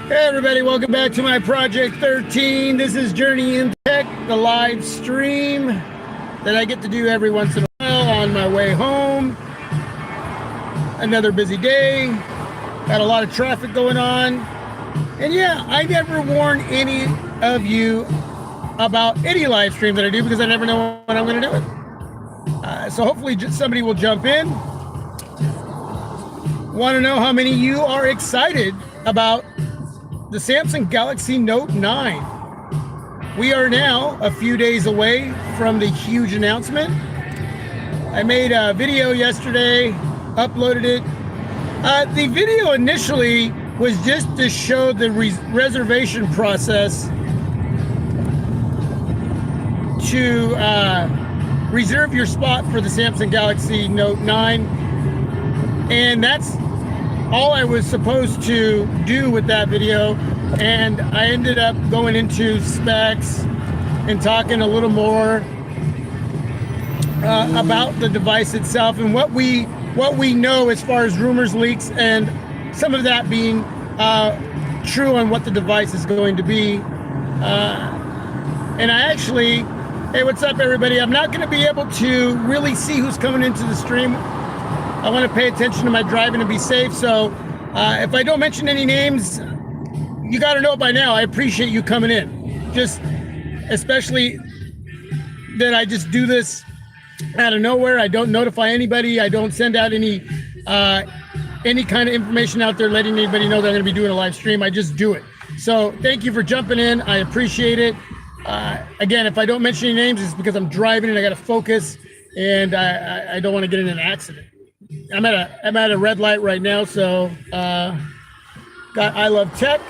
Hey everybody, welcome back to my Project 13. This is Journey in Tech, the live stream that I get to do every once in a while on my way home. Another busy day, got a lot of traffic going on. And yeah, I never warn any of you about any live stream that I do because I never know when I'm going to do it. So hopefully somebody will jump in. Want to know how many of you are excited about the Samsung Galaxy Note 9. We are now a few days away from the huge announcement. I made a video yesterday, uploaded it. The video initially was just to show the reservation process to reserve your spot for the Samsung Galaxy Note 9. And that's all I was supposed to do with that video, and I ended up going into specs and talking a little more about the device itself and what we know as far as rumors, leaks, and some of that being true on what the device is going to be. And I actually, hey, what's up everybody? I'm not going to be able to really see who's coming into the stream. I want to pay attention to my driving and be safe. So if I don't mention any names, you got to know by now, I appreciate you coming in. Just especially that I just do this out of nowhere. I don't notify anybody. I don't send out any kind of information out there letting anybody know that I'm going to be doing a live stream. I just do it. So thank you for jumping in. I appreciate it. Again, if I don't mention any names, it's because I'm driving and I got to focus, and I don't want to get in an accident. I'm at a red light right now, so got I Love Tech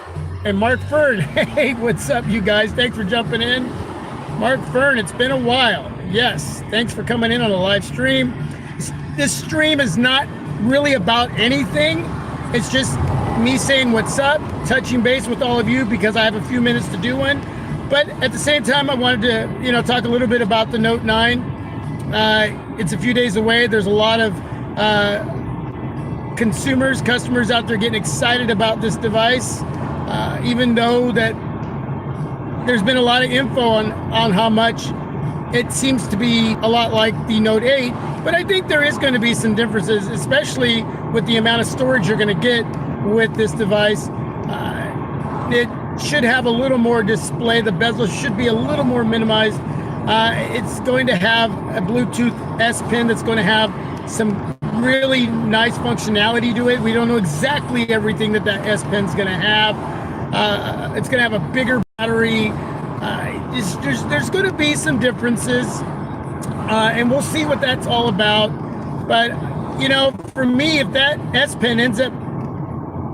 and Mark Fern. Hey, what's up, you guys? Thanks for jumping in. Mark Fern, it's been a while. Yes, thanks for coming in on a live stream. This stream is not really about anything. It's just me saying what's up, touching base with all of you because I have a few minutes to do one. But at the same time, I wanted to, talk a little bit about the Note 9. It's a few days away. There's a lot of customers out there getting excited about this device, even though that there's been a lot of info on how much it seems to be a lot like the Note 8, but I think there is going to be some differences, especially with the amount of storage you're going to get with this device. It should have a little more display. The bezel should be a little more minimized. It's going to have a Bluetooth S Pen that's going to have some really nice functionality to it. We don't know exactly everything that S Pen's going to have. It's going to have a bigger battery. There's going to be some differences, and we'll see what that's all about. But for me, if that S Pen ends up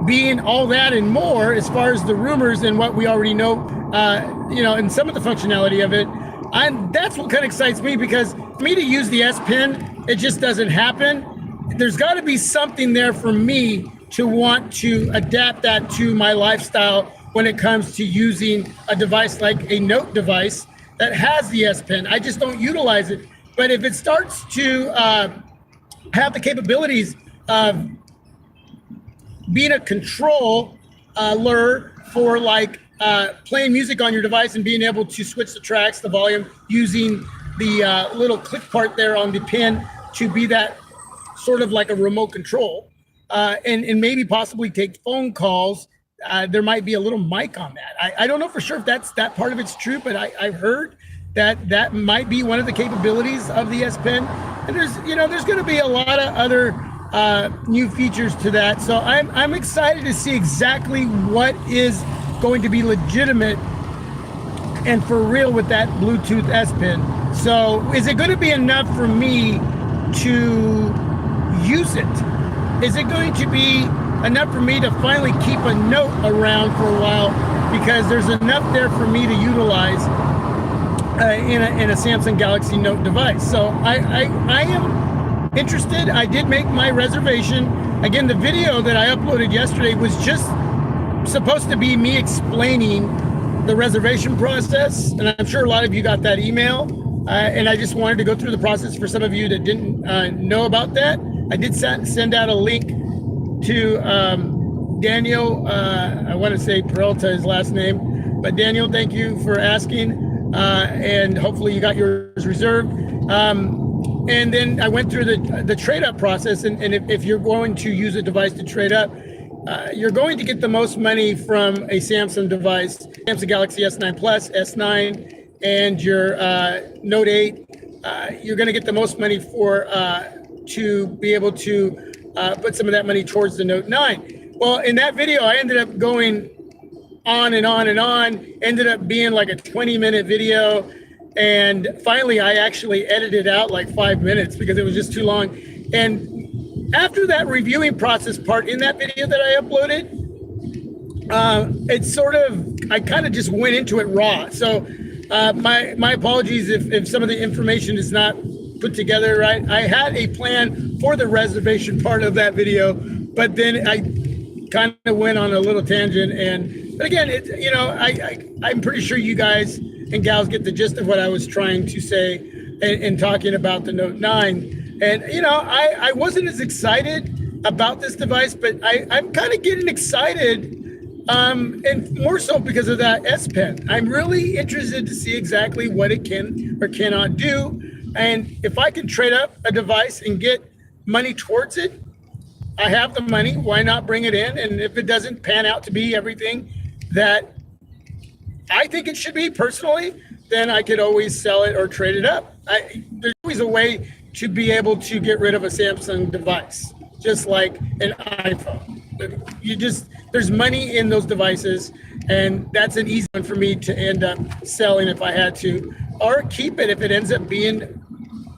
being all that and more, as far as the rumors and what we already know, and some of the functionality of it, that's what kind of excites me, because for me to use the S Pen, it just doesn't happen. There's got to be something there for me to want to adapt that to my lifestyle when it comes to using a device like a Note device that has the S Pen. I just don't utilize it. But if it starts to have the capabilities of being a controller for playing music on your device and being able to switch the tracks, the volume, using the little click part there on the pen to be that sort of like a remote control, and maybe possibly take phone calls. There might be a little mic on that. I don't know for sure if that part of it's true, but I've heard that might be one of the capabilities of the S Pen. And there's going to be a lot of other new features to that. So I'm excited to see exactly what is going to be legitimate and for real with that Bluetooth S Pen. So is it going to be enough for me to use it? Is it going to be enough for me to finally keep a Note around for a while, because there's enough there for me to utilize in a Samsung Galaxy Note device? So I am interested. I did make my reservation. Again, the video that I uploaded yesterday was just supposed to be me explaining the reservation process, and I'm sure a lot of you got that email, and I just wanted to go through the process for some of you that didn't know about that. I did send out a link to Daniel, I want to say Peralta, his last name, but Daniel, thank you for asking, and hopefully you got yours reserved. And then I went through the trade up process, and if you're going to use a device to trade up, you're going to get the most money from a Samsung device, Samsung Galaxy S9 Plus, S9, and your Note 8. You're going to get the most money for to be able to put some of that money towards the Note 9. Well, in that video, I ended up going on and on and on, ended up being like a 20-minute video. And finally, I actually edited out like 5 minutes because it was just too long. And after that reviewing process part in that video that I uploaded, it's sort of, I kind of just went into it raw. So my apologies if some of the information is not put together right. I had a plan for the reservation part of that video, but then I kind of went on a little tangent. But again, I'm pretty sure you guys and gals get the gist of what I was trying to say in talking about the Note 9. And, I wasn't as excited about this device, but I'm kind of getting excited, and more so because of that S Pen. I'm really interested to see exactly what it can or cannot do. And if I can trade up a device and get money towards it, I have the money. Why not bring it in? And if it doesn't pan out to be everything that I think it should be personally, then I could always sell it or trade it up. There's always a way to be able to get rid of a Samsung device, just like an iPhone. There's money in those devices, and that's an easy one for me to end up selling if I had to, or keep it if it ends up being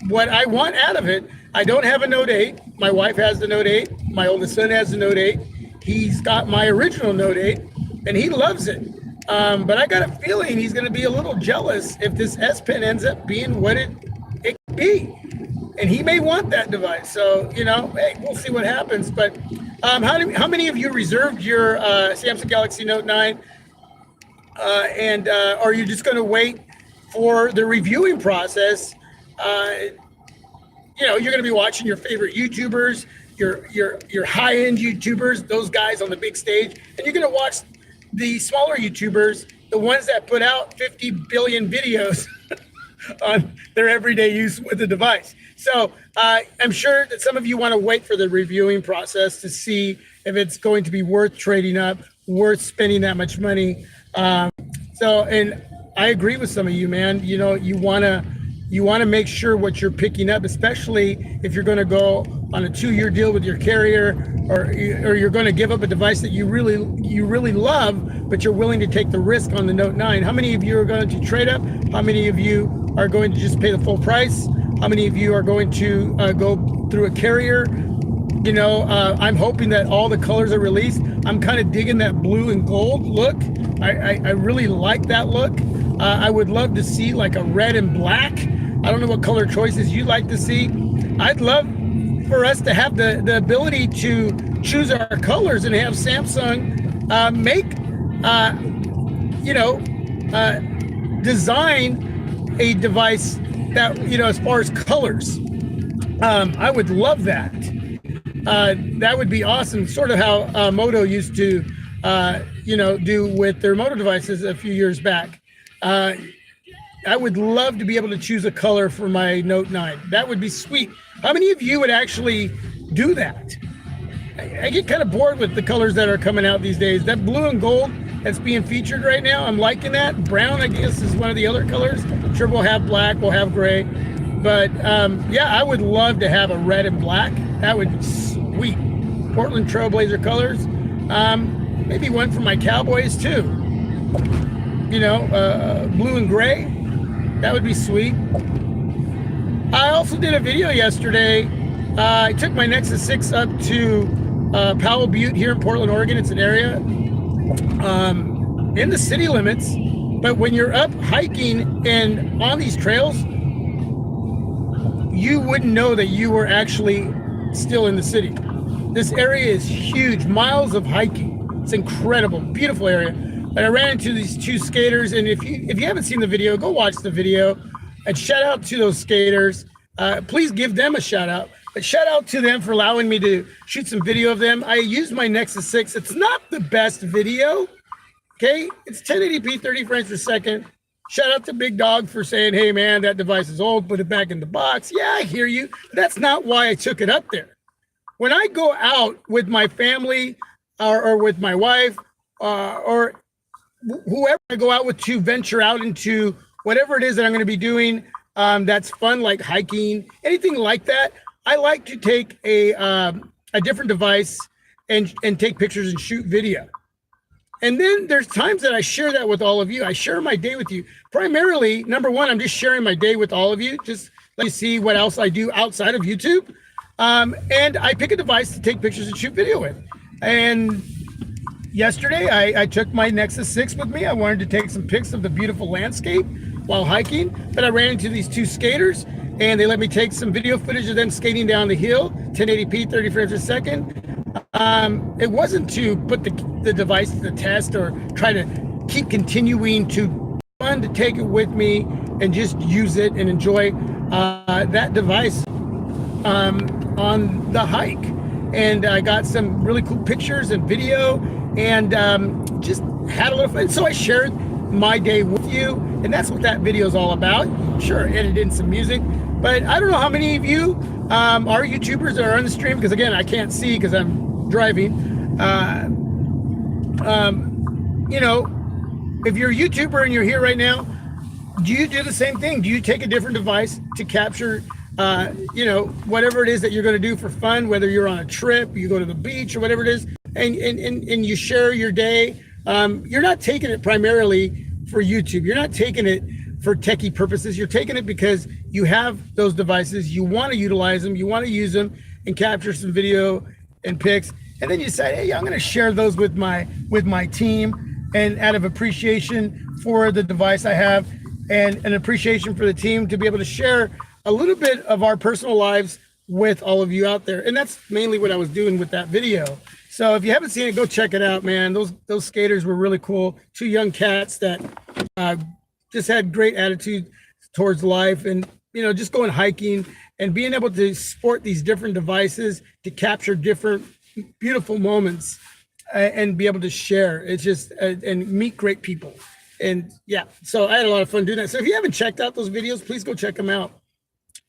what I want out of it. I don't have a Note 8. My wife has the Note 8. My oldest son has the Note 8. He's got my original Note 8, and he loves it. But I got a feeling he's going to be a little jealous if this S Pen ends up being what it could be. And he may want that device. So, hey, we'll see what happens. But how many of you reserved your Samsung Galaxy Note 9? And are you just going to wait for the reviewing process? You're going to be watching your favorite YouTubers, your high-end YouTubers, those guys on the big stage, and you're going to watch the smaller YouTubers, the ones that put out 50 billion videos on their everyday use with the device. So I'm sure that some of you want to wait for the reviewing process to see if it's going to be worth trading up, worth spending that much money. And I agree with some of you, man. You want to make sure what you're picking up, especially if you're going to go on a 2-year deal with your carrier, or you're going to give up a device that you really love, but you're willing to take the risk on the Note 9. How many of you are going to trade up? How many of you are going to just pay the full price? How many of you are going to go through a carrier? I'm hoping that all the colors are released. I'm kind of digging that blue and gold look. I really like that look. I would love to see like a red and black. I don't know what color choices you'd like to see. I'd love for us to have the ability to choose our colors and have Samsung design a device that, as far as colors. I would love that. That would be awesome. Sort of how Moto used to, do with their Moto devices a few years back. I would love to be able to choose a color for my Note 9. That would be sweet. How many of you would actually do that? I get kind of bored with the colors that are coming out these days. That blue and gold that's being featured right now, I'm liking that. Brown, I guess, is one of the other colors. I'm sure we'll have black, we'll have gray. But I would love to have a red and black. That would be sweet. Portland Trailblazer colors. Maybe one for my Cowboys too. Blue and gray. That would be sweet. I also did a video yesterday. I took my Nexus 6 up to Powell Butte here in Portland, Oregon. It's an area in the city limits. But when you're up hiking and on these trails, you wouldn't know that you were actually still in the city. This area is huge, miles of hiking. It's incredible, beautiful area. But I ran into these two skaters, and if you haven't seen the video, go watch the video. And shout out to those skaters. Please give them a shout out. But shout out to them for allowing me to shoot some video of them. I used my Nexus 6. It's not the best video. Okay, it's 1080p, 30 frames per second. Shout out to Big Dog for saying, hey man, that device is old, put it back in the box. Yeah, I hear you. That's not why I took it up there. When I go out with my family or with my wife or whoever I go out with to venture out into whatever it is that I'm going to be doing that's fun, like hiking, anything like that, I like to take a different device and take pictures and shoot video. And then there's times that I share that with all of you. I share my day with you. Primarily, number one, I'm just sharing my day with all of you. Just let you see what else I do outside of YouTube. And I pick a device to take pictures and shoot video with. And yesterday, I took my Nexus 6 with me. I wanted to take some pics of the beautiful landscape while hiking. But I ran into these two skaters, and they let me take some video footage of them skating down the hill, 1080p, 30 frames per second. It wasn't to put the device to the test or try to keep continuing to fun to take it with me and just use it and enjoy that device on the hike. And I got some really cool pictures and video and just had a little fun. So I shared my day with you, and that's what that video is all about. Sure, edited in some music, but I don't know how many of you are YouTubers that are on the stream, because again, I can't see because I'm driving. You know, if you're a YouTuber and you're here right now, do you do the same thing? Do you take a different device to capture, you know, whatever it is that you're going to do for fun, whether you're on a trip, you go to the beach or whatever it is, and you share your day? You're not taking it primarily for YouTube. You're not taking it for techie purposes. You're taking it because you have those devices. You want to utilize them. You want to use them and capture some video and pics. And then you say, hey, I'm going to share those with my team, and out of appreciation for the device I have and an appreciation for the team to be able to share a little bit of our personal lives with all of you out there. And that's mainly what I was doing with that video. So if you haven't seen it, go check it out, man. Those skaters were really cool. Two young cats that just had great attitude towards life, and, you know, just going hiking and being able to sport these different devices to capture different beautiful moments and be able to share. It's just and meet great people. And yeah, so I had a lot of fun doing that. So if you haven't checked out those videos, please go check them out.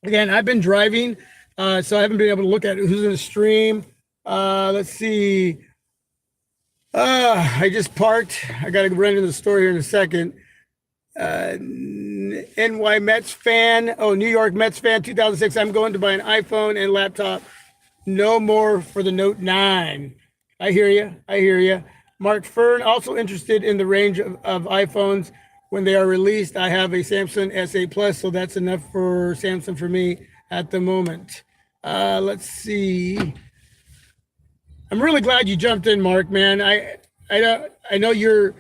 Again, I've been driving, so I haven't been able to look at who's in the stream. Let's see. I just parked. I got to run into the store here in a second. NY Mets fan. Oh, New York Mets fan, 2006. I'm going to buy an iPhone and laptop. No more for the Note 9. I hear you. I hear you. Mark Fern, also interested in the range of iPhones when they are released. I have a Samsung S8 Plus, so that's enough for Samsung for me at the moment. Let's see. I'm really glad you jumped in, Mark, man. I know you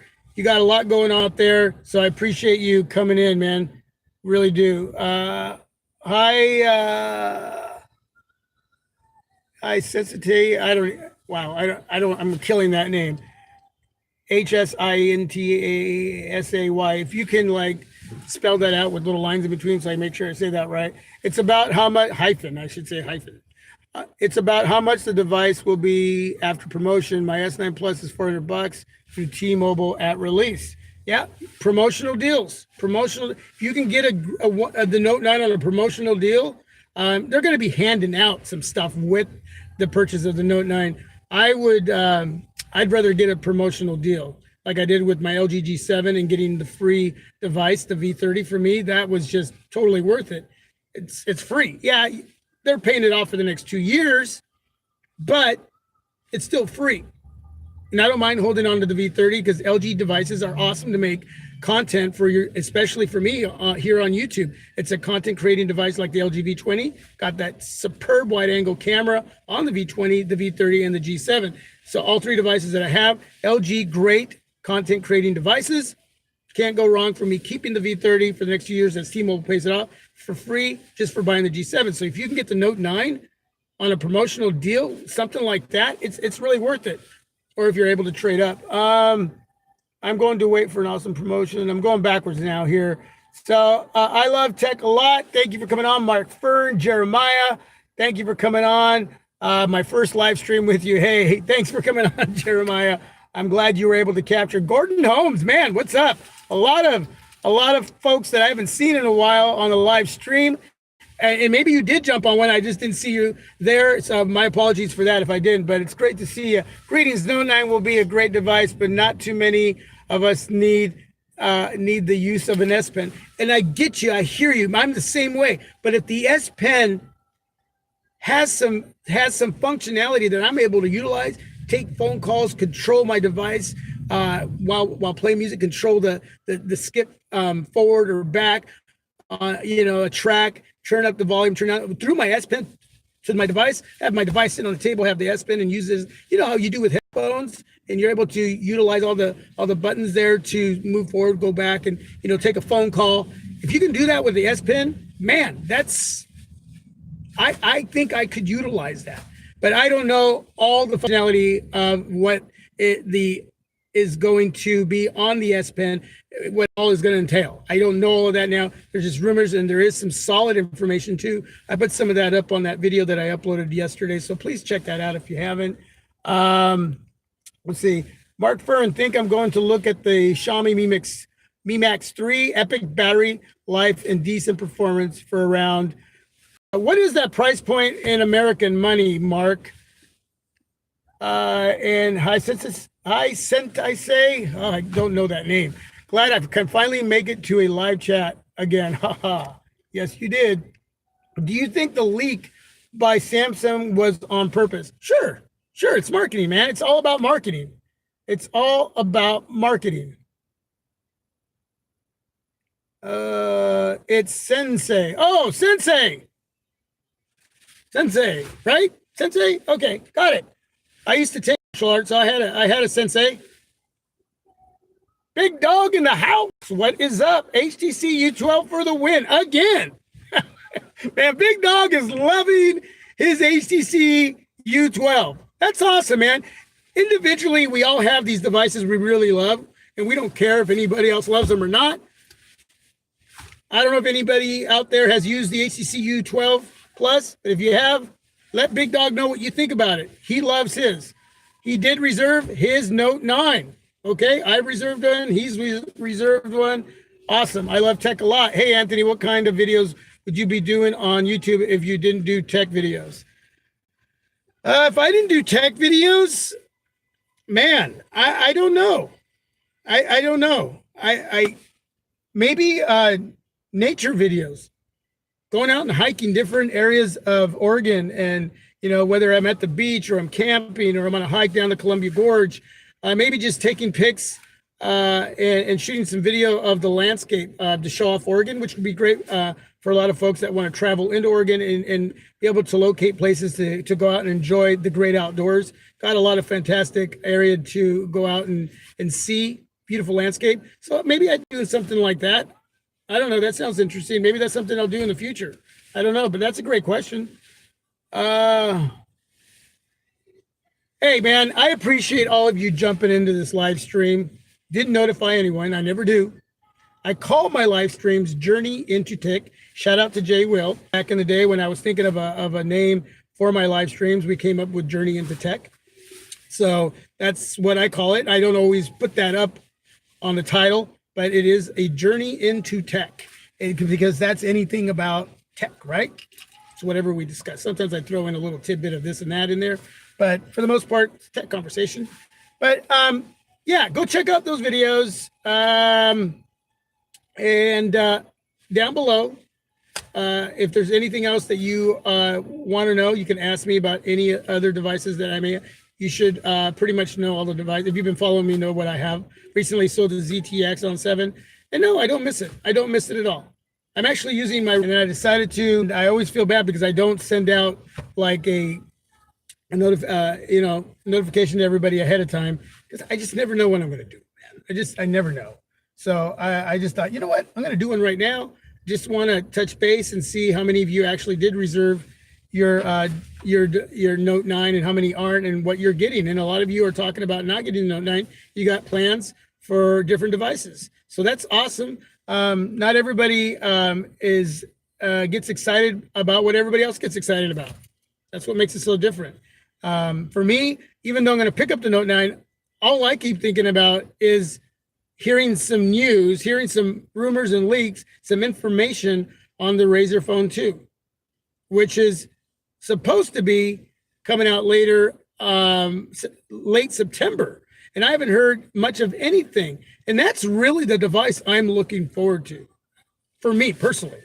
got a lot going on out there, so I appreciate you coming in, man. Really do. Hi, Sensity. I'm killing that name. HSINTASAY. If you can like spell that out with little lines in between, so I make sure I say that right. It's about how much hyphen. It's about how much the device will be after promotion. My S9 Plus is $400 through T-Mobile at release. Yeah, promotional deals. If you can get the Note 9 on a promotional deal, they're going to be handing out some stuff with the purchase of the Note 9. I'd rather get a promotional deal like I did with my LG G7 and getting the free device, the V30 for me. That was just totally worth it. It's free. Yeah, they're paying it off for the next 2 years, but it's still free. And I don't mind holding on to the V30 because LG devices are awesome to make content for especially for me here on YouTube. It's a content creating device like the LG V20, got that superb wide angle camera on the V20, the V30, and the G7. So all three devices that I have, LG, great content creating devices. Can't go wrong for me keeping the V30 for the next few years as T-Mobile pays it off for free just for buying the G7. So if you can get the Note 9 on a promotional deal, something like that, it's really worth it. Or if you're able to trade up. I'm going to wait for an awesome promotion. I'm going backwards now here. So I love tech a lot. Thank you for coming on, Mark Fern, Jeremiah. Thank you for coming on. My first live stream with you. Hey, thanks for coming on, Jeremiah. I'm glad you were able to capture Gordon Holmes. Man, what's up? A lot of folks that I haven't seen in a while on a live stream. And maybe you did jump on one. I just didn't see you there. So my apologies for that if I didn't, but it's great to see you. Greetings. Note 9 will be a great device, but not too many of us need the use of an S Pen. And I get you. I hear you. I'm the same way. But if the S Pen has some functionality that I'm able to utilize, take phone calls, control my device while playing music, control the skip forward or back, a track, turn up the volume, turn out through my S Pen to my device, have my device sit on the table, have the S Pen and use this, how you do with headphones, and you're able to utilize all the buttons there to move forward, go back, and take a phone call. If you can do that with the S Pen, man, I think I could utilize that. But I don't know all the functionality of what is going to be on the S Pen, what all is going to entail. I don't know all of that now. There's just rumors, and there is some solid information too. I put some of that up on that video that I uploaded yesterday, so please check that out if you haven't. Let's see. Mark Fern, think I'm going to look at the Xiaomi Mi Max 3, epic battery life and decent performance for around. What is that price point in American money, Mark? And I say, I don't know that name. Glad I can finally make it to a live chat again. Haha. Yes, you did. Do you think the leak by Samsung was on purpose? Sure. It's marketing, man. It's all about marketing. It's Sensei. Oh, Sensei, right? Sensei? Okay, got it. I used to take martial arts, so I had a sensei. Big dog in the house. What is up? HTC U12 for the win again. Man, Big Dog is loving his HTC U12. That's awesome, man. Individually, we all have these devices we really love, and we don't care if anybody else loves them or not. I don't know if anybody out there has used the HTC U12 Plus, but if you have, let Big Dog know what you think about it. He loves his. He did reserve his Note 9. Okay, I reserved one. He's reserved one. Awesome. I love tech a lot. Hey, Anthony, what kind of videos would you be doing on YouTube if you didn't do tech videos? If I didn't do tech videos, man, I don't know. I don't know. I maybe nature videos. Going out and hiking different areas of Oregon, and whether I'm at the beach or I'm camping or I'm on a hike down the Columbia Gorge, maybe just taking pics and shooting some video of the landscape to show off Oregon, which would be great for a lot of folks that want to travel into Oregon and be able to locate places to go out and enjoy the great outdoors. Got a lot of fantastic area to go out and see, beautiful landscape. So maybe I'd do something like that. I don't know. That sounds interesting. Maybe that's something I'll do in the future. I don't know, but that's a great question. Hey, man, I appreciate all of you jumping into this live stream. Didn't notify anyone. I never do. I call my live streams Journey into Tech. Shout out to Jay Will. Back in the day when I was thinking of a name for my live streams, we came up with Journey into Tech. So that's what I call it. I don't always put that up on the title, but it is a journey into tech, because that's anything about tech, right? It's whatever we discuss. Sometimes I throw in a little tidbit of this and that in there, but for the most part, it's tech conversation. But yeah, go check out those videos. And down below, if there's anything else that you want to know, you can ask me about any other devices that I may have. You should pretty much know all the devices. If you've been following me, know what I have. Recently sold the ZTX on 7. And no, I don't miss it. I don't miss it at all. I'm actually using and I decided to, I always feel bad because I don't send out like a notification to everybody ahead of time, because I just never know what I'm going to do, man. I never know. So I just thought, you know what? I'm going to do one right now. Just want to touch base and see how many of you actually did reserve your Note 9 and how many aren't, and what you're getting. And a lot of you are talking about not getting the Note 9. You got plans for different devices. So that's awesome. Not everybody gets excited about what everybody else gets excited about. That's what makes it so different. For me, even though I'm going to pick up the Note 9, all I keep thinking about is hearing some news, hearing some rumors and leaks, some information on the Razer Phone 2, which is supposed to be coming out later, late September. And I haven't heard much of anything. And that's really the device I'm looking forward to, for me personally.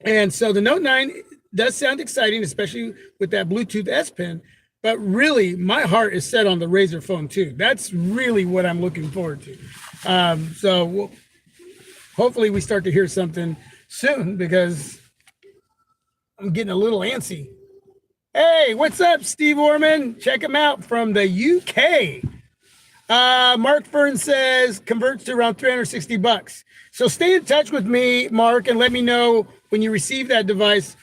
And so the Note 9 does sound exciting, especially with that Bluetooth S Pen. But really, my heart is set on the Razer Phone 2. That's really what I'm looking forward to. So hopefully we start to hear something soon, because I'm getting a little antsy. Hey, what's up, Steve Orman? Check him out from the UK. Mark Fern says converts to around $360. So stay in touch with me, Mark, and let me know when you receive that device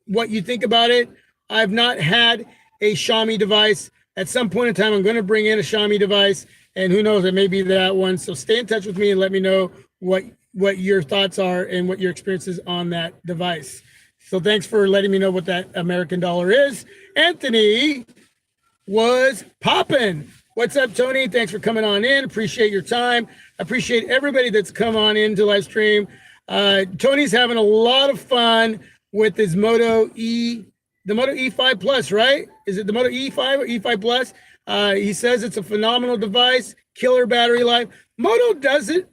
what you think about it. I've not had a Xiaomi device. At some point in time, I'm going to bring in a Xiaomi device, and who knows, it may be that one. So stay in touch with me and let me know what your thoughts are and what your experience is on that device. So thanks for letting me know what that American dollar is. Anthony was popping. What's up, Tony? Thanks for coming on in. Appreciate your time. Appreciate everybody that's come on into live stream. Tony's having a lot of fun with his Moto the Moto E5 Plus, right? Is it the Moto E5 or E5 Plus? He says it's a phenomenal device, killer battery life. Moto does it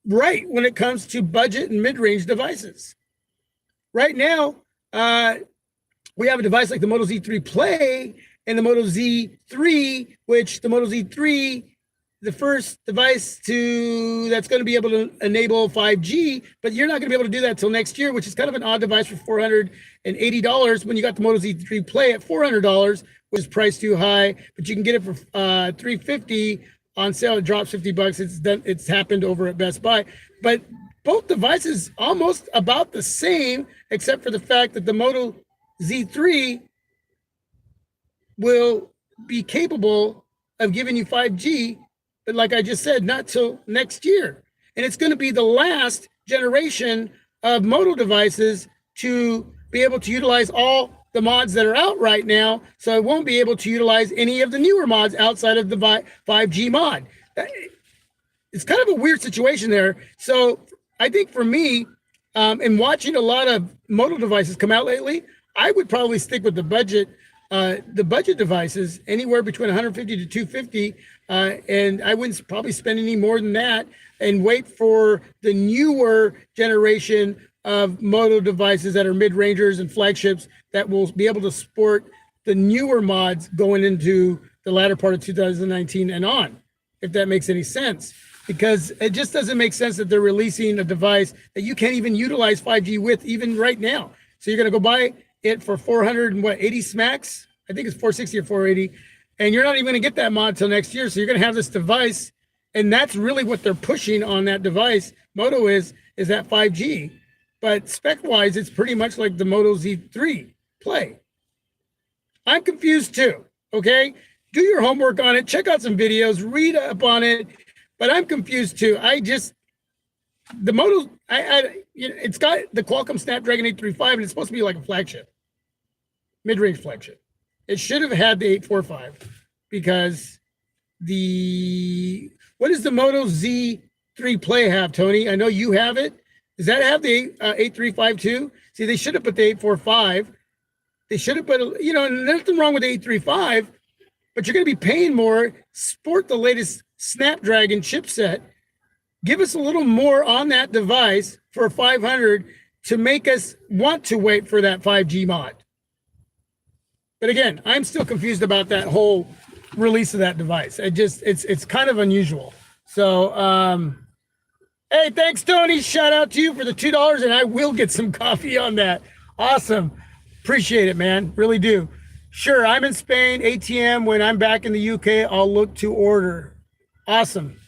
right when it comes to budget and mid-range devices. Right now, we have a device like the Moto Z3 Play and the Moto Z3, which the Moto Z3, the first device that's going to be able to enable 5G, but you're not going to be able to do that until next year, which is kind of an odd device for $480 when you got the Moto Z3 Play at $400, which is priced too high, but you can get it for $350 on sale. It drops $50. It's happened over at Best Buy, but both devices almost about the same, except for the fact that the Moto Z3 will be capable of giving you 5G, but like I just said, not till next year. And it's going to be the last generation of Moto devices to be able to utilize all the mods that are out right now. So it won't be able to utilize any of the newer mods outside of the 5G mod. It's kind of a weird situation there. So I think for me, in watching a lot of Moto devices come out lately, I would probably stick with the budget devices, anywhere between 150 to 250, and I wouldn't probably spend any more than that, and wait for the newer generation of Moto devices that are mid-rangers and flagships that will be able to support the newer mods going into the latter part of 2019 and on, if that makes any sense. Because it just doesn't make sense that they're releasing a device that you can't even utilize 5G with even right now. So you're going to go buy it for 480 smacks. I think it's 460 or 480. And you're not even going to get that mod till next year. So you're going to have this device. And that's really what they're pushing on that device. Moto is that 5G. But spec-wise, it's pretty much like the Moto Z3 Play. I'm confused too, okay? Do your homework on it. Check out some videos. Read up on it. But I'm confused too. The Moto, it's got the Qualcomm Snapdragon 835, and it's supposed to be like a flagship, mid-range flagship. It should have had the 845, because what does the Moto Z3 Play have, Tony? I know you have it. Does that have the 835 too? See, they should have put the 845. They should have put, nothing wrong with the 835, but you're going to be paying more, sport the latest Snapdragon chipset. Give us a little more on that device for 500 to make us want to wait for that 5G mod. But again, I'm still confused about that whole release of that device. It's kind of unusual. So, hey, thanks, Tony. Shout out to you for the $2, and I will get some coffee on that. Awesome. Appreciate it, man. Really do. Sure, I'm in Spain, ATM. When I'm back in the UK, I'll look to order. Awesome.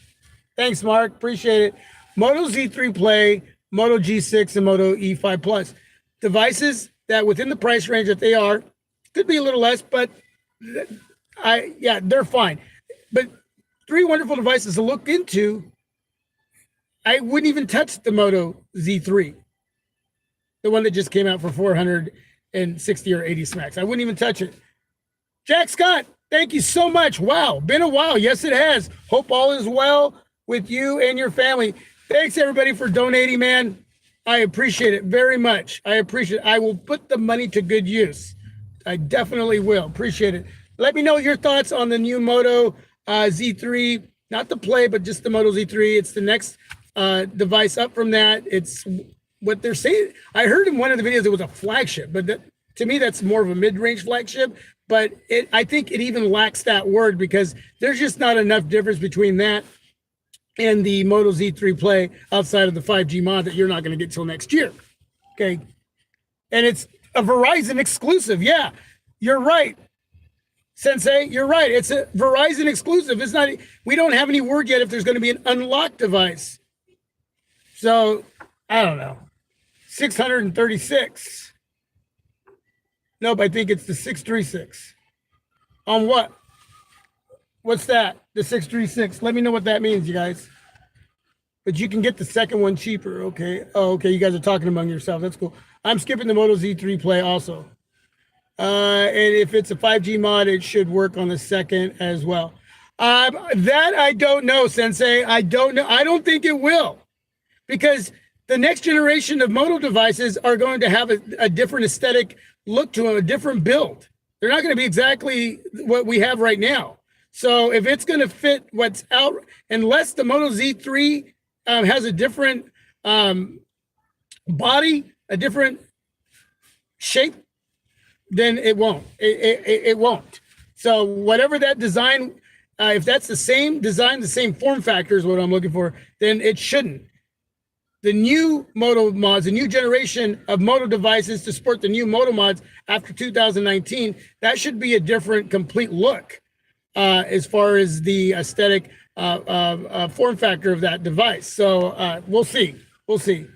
Thanks, Mark. Appreciate it. Moto Z3 Play, Moto G6, and Moto E5 Plus. Devices that within the price range that they are, could be a little less, but they're fine. But three wonderful devices to look into. I wouldn't even touch the Moto Z3, the one that just came out for $480. in 60 or 80 smacks. I wouldn't even touch it. Jack Scott, thank you so much. Wow, been a while. Yes, it has. Hope all is well with you and your family. Thanks, everybody, for donating, man. I appreciate it very much. I appreciate it. I will put the money to good use. I definitely will. Appreciate it. Let me know your thoughts on the new Moto Z3, not the Play, but just the Moto Z3. It's the next device up from that. It's what they're saying. I heard in one of the videos it was a flagship, but to me, that's more of a mid-range flagship. But I think it even lacks that word because there's just not enough difference between that and the Moto Z3 Play outside of the 5G mod that you're not going to get till next year. Okay. And it's a Verizon exclusive. Yeah, you're right. Sensei, you're right. It's a Verizon exclusive. It's not, we don't have any word yet if there's going to be an unlocked device. So, I don't know. 636. Nope, I think it's the 636. On what? What's that? The 636. Let me know what that means, you guys. But you can get the second one cheaper. Okay. Oh, okay. You guys are talking among yourselves. That's cool. I'm skipping the Moto Z3 Play also. And if it's a 5G mod, it should work on the second as well. That I don't know, Sensei. I don't know. I don't think it will. Because the next generation of Moto devices are going to have a different aesthetic look to them, a different build. They're not going to be exactly what we have right now. So if it's going to fit what's out, unless the Moto Z3 has a different body, a different shape, then it won't. It won't. So whatever that design, if that's the same design, the same form factor is what I'm looking for, then it shouldn't. The new Moto mods, the new generation of Moto devices to support the new Moto mods after 2019, that should be a different, complete look as far as the aesthetic form factor of that device. So we'll see. We'll see.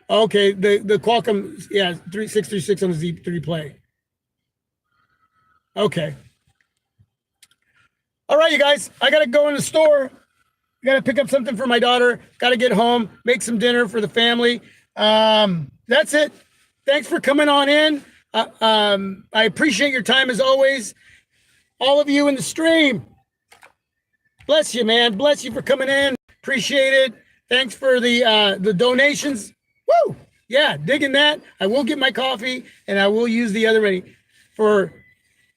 Okay, the Qualcomm, yeah, 636 on the Z3 Play. Okay. All right, you guys, I got to go in the store. I got to pick up something for my daughter. Got to get home, make some dinner for the family. That's it. Thanks for coming on in. I appreciate your time as always. All of you in the stream. Bless you, man. Bless you for coming in. Appreciate it. Thanks for the donations. Woo! Yeah, digging that. I will get my coffee and I will use the other money for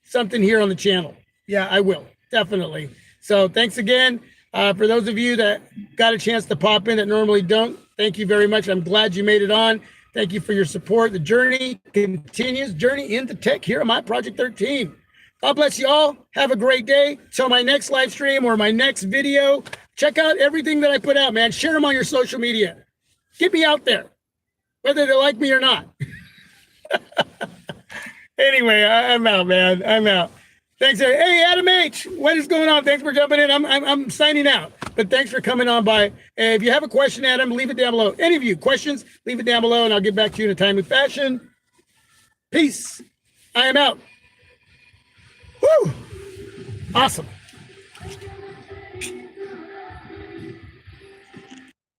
something here on the channel. Yeah, I will. Definitely. So thanks again. For those of you that got a chance to pop in that normally don't, thank you very much. I'm glad you made it on. Thank you for your support. The journey continues. Journey into tech here on my Project 13. God bless you all. Have a great day. Till my next live stream or my next video. Check out everything that I put out, man. Share them on your social media. Get me out there, whether they like me or not. Anyway, I'm out, man. I'm out. Thanks. Hey, Adam H, what is going on? Thanks for jumping in. I'm signing out, but thanks for coming on by. If you have a question, Adam, leave it down below. Any of you questions, leave it down below, and I'll get back to you in a timely fashion. Peace. I am out. Woo! Awesome.